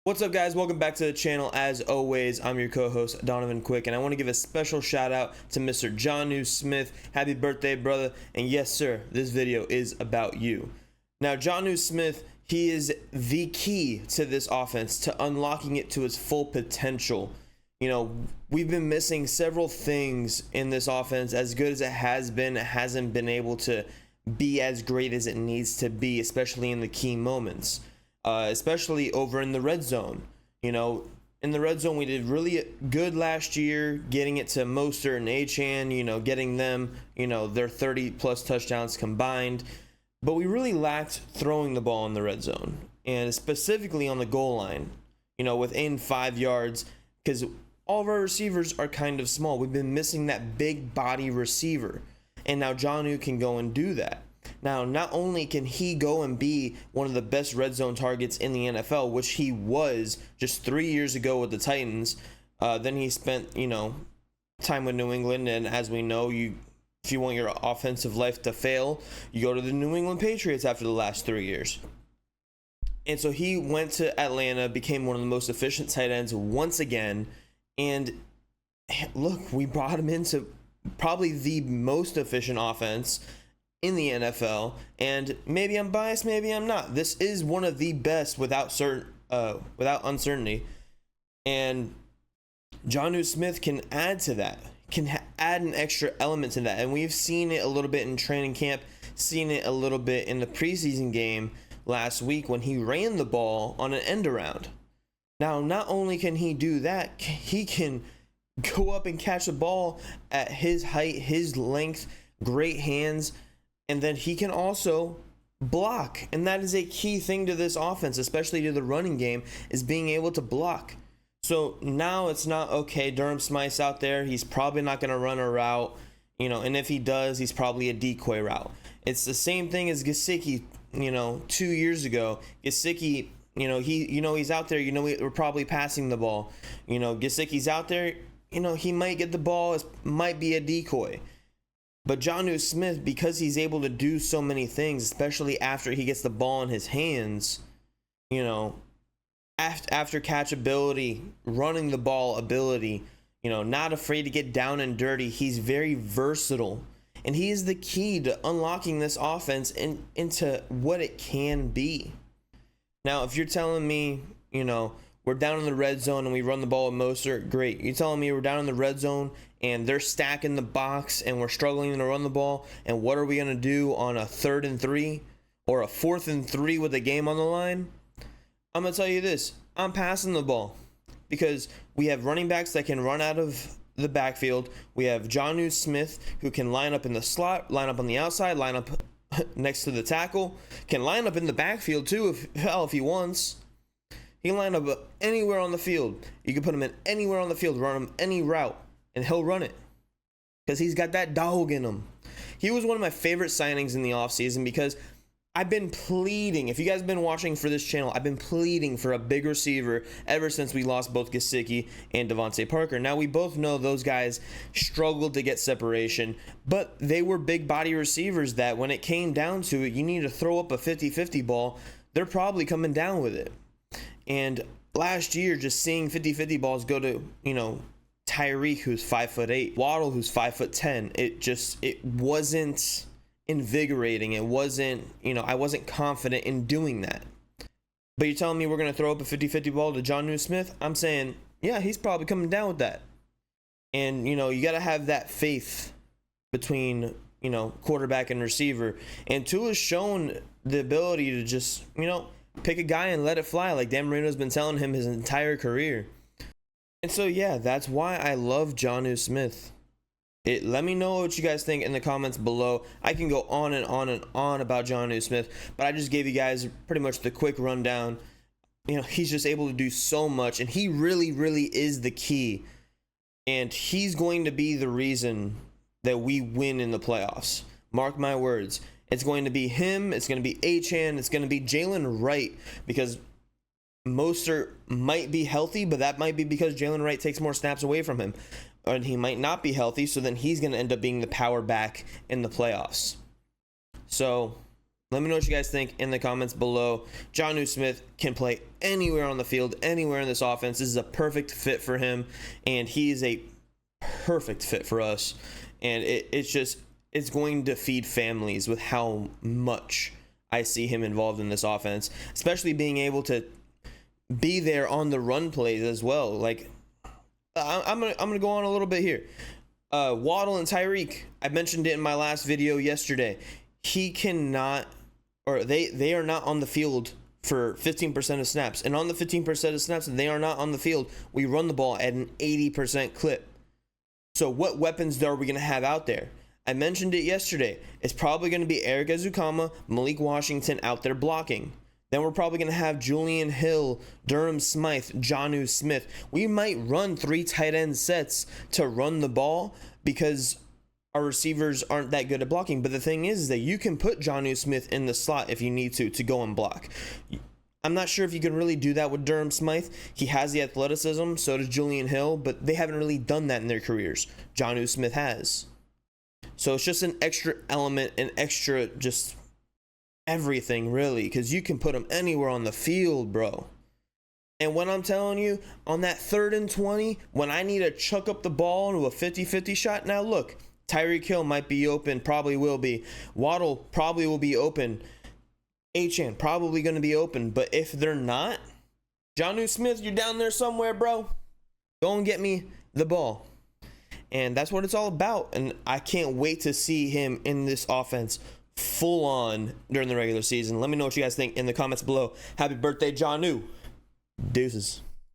What's up, guys? Welcome back to the channel. As always, I'm your co-host Donovan Quick, and I want to give a special shout out to Mr. Jonnu Smith. Happy birthday, brother. And yes, sir, this video is about you. Now, Jonnu Smith, he is the key to this offense, to unlocking it to its full potential. You know, we've been missing several things in this offense. As good as it has been, it hasn't been able to be as great as it needs to be, especially in the key moments. Especially over in the red zone. You know, in the red zone, we did really good last year, getting it to Mostert and Achane, you know, getting them, you know, their 30-plus touchdowns combined. But we really lacked throwing the ball in the red zone, and specifically on the goal line, you know, within 5 yards, because all of our receivers are kind of small. We've been missing that big body receiver, and now Jonnu can go and do that. Now, not only can he go and be one of the best red zone targets in the NFL, which he was just 3 years ago with the Titans, then he spent, you know, time with New England, and as we know, if you want your offensive life to fail, you go to the New England Patriots after the last 3 years. And so he went to Atlanta, became one of the most efficient tight ends once again, and look, we brought him into probably the most efficient offense in the NFL, and maybe I'm biased, maybe I'm not. This is one of the best without uncertainty, and Jonnu Smith can add to that, add an extra element to that, and we've seen it a little bit in training camp, seen it a little bit in the preseason game last week when he ran the ball on an end around. Now, not only can he do that, he can go up and catch the ball at his height, his length, great hands. And then he can also block. And that is a key thing to this offense, especially to the running game, is being able to block. So now it's not, okay, Durham Smythe's out there, he's probably not going to run a route, you know, and if he does, he's probably a decoy route. It's the same thing as Gesicki, you know, 2 years ago. Gesicki, you know, he's out there, you know, we're probably passing the ball. You know, Gesicki's out there, you know, he might get the ball, it might be a decoy. But Jonnu Smith, because he's able to do so many things, especially after he gets the ball in his hands, you know, after catchability, running the ball ability, you know, not afraid to get down and dirty. He's very versatile. And he is the key to unlocking this offense into what it can be. Now, if you're telling me, you know, we're down in the red zone and we run the ball with Mostert, great. You're telling me we're down in the red zone and they're stacking the box and we're struggling to run the ball, and what are we going to do on a 3rd and 3 or a 4th and 3 with a game on the line? I'm going to tell you this. I'm passing the ball because we have running backs that can run out of the backfield. We have Jonnu Smith, who can line up in the slot, line up on the outside, line up next to the tackle, can line up in the backfield too if he wants. He can line up anywhere on the field. You can put him in anywhere on the field, run him any route, and he'll run it because he's got that dog in him. He was one of my favorite signings in the offseason because I've been pleading, if you guys have been watching for this channel, I've been pleading for a big receiver ever since we lost both Gesicki and Devontae Parker. Now, we both know those guys struggled to get separation, but they were big body receivers that when it came down to it, you need to throw up a 50-50 ball, they're probably coming down with it. And last year, just seeing 50-50 balls go to, you know, Tyreek, who's 5'8", Waddle, who's 5'10", it wasn't invigorating. It wasn't, you know, I wasn't confident in doing that. But you're telling me we're going to throw up a 50-50 ball to Jonnu Smith? I'm saying, yeah, he's probably coming down with that. And, you know, you got to have that faith between, you know, quarterback and receiver. And Tua's shown the ability to just, you know, pick a guy and let it fly, like Dan Marino's been telling him his entire career. And so, yeah, that's why I love Jonnu Smith. Let me know what you guys think in the comments below. I can go on and on and on about Jonnu Smith, but I just gave you guys pretty much the quick rundown. You know, he's just able to do so much, and he really, really is the key. And he's going to be the reason that we win in the playoffs. Mark my words. It's going to be him, it's going to be Achane, it's going to be Jalen Wright, because Mostert might be healthy, but that might be because Jalen Wright takes more snaps away from him. And he might not be healthy, so then he's going to end up being the power back in the playoffs. So Let me know what you guys think in the comments below. Jonnu Smith can play anywhere on the field, anywhere in this offense. This is a perfect fit for him, and he is a perfect fit for us. And it's going to feed families with how much I see him involved in this offense, especially being able to be there on the run plays as well. Like, I'm gonna go on a little bit here. Waddle and Tyreek, I mentioned it in my last video yesterday. He cannot, or they are not on the field for 15% of snaps, and on the 15% of snaps they are not on the field, we run the ball at an 80% clip. So what weapons are we gonna have out there? I mentioned it yesterday. It's probably going to be Eric Ezukama, Malik Washington out there blocking. Then we're probably going to have Julian Hill, Durham Smythe, Jonnu Smith. We might run 3 tight end sets to run the ball because our receivers aren't that good at blocking. But the thing is that you can put Jonnu Smith in the slot if you need to go and block. I'm not sure if you can really do that with Durham Smythe. He has the athleticism, so does Julian Hill, but they haven't really done that in their careers. Jonnu Smith has. So it's just an extra element, an extra just everything, really, because you can put them anywhere on the field, bro. And when I'm telling you, on that 3rd and 20, when I need to chuck up the ball into a 50-50 shot, now look, Tyreek Hill might be open, probably will be. Waddle probably will be open. Achane probably going to be open. But if they're not, Jonnu Smith, you're down there somewhere, bro. Go and get me the ball. And that's what it's all about. And I can't wait to see him in this offense full on during the regular season. Let me know what you guys think in the comments below. Happy birthday, Jonnu. Deuces.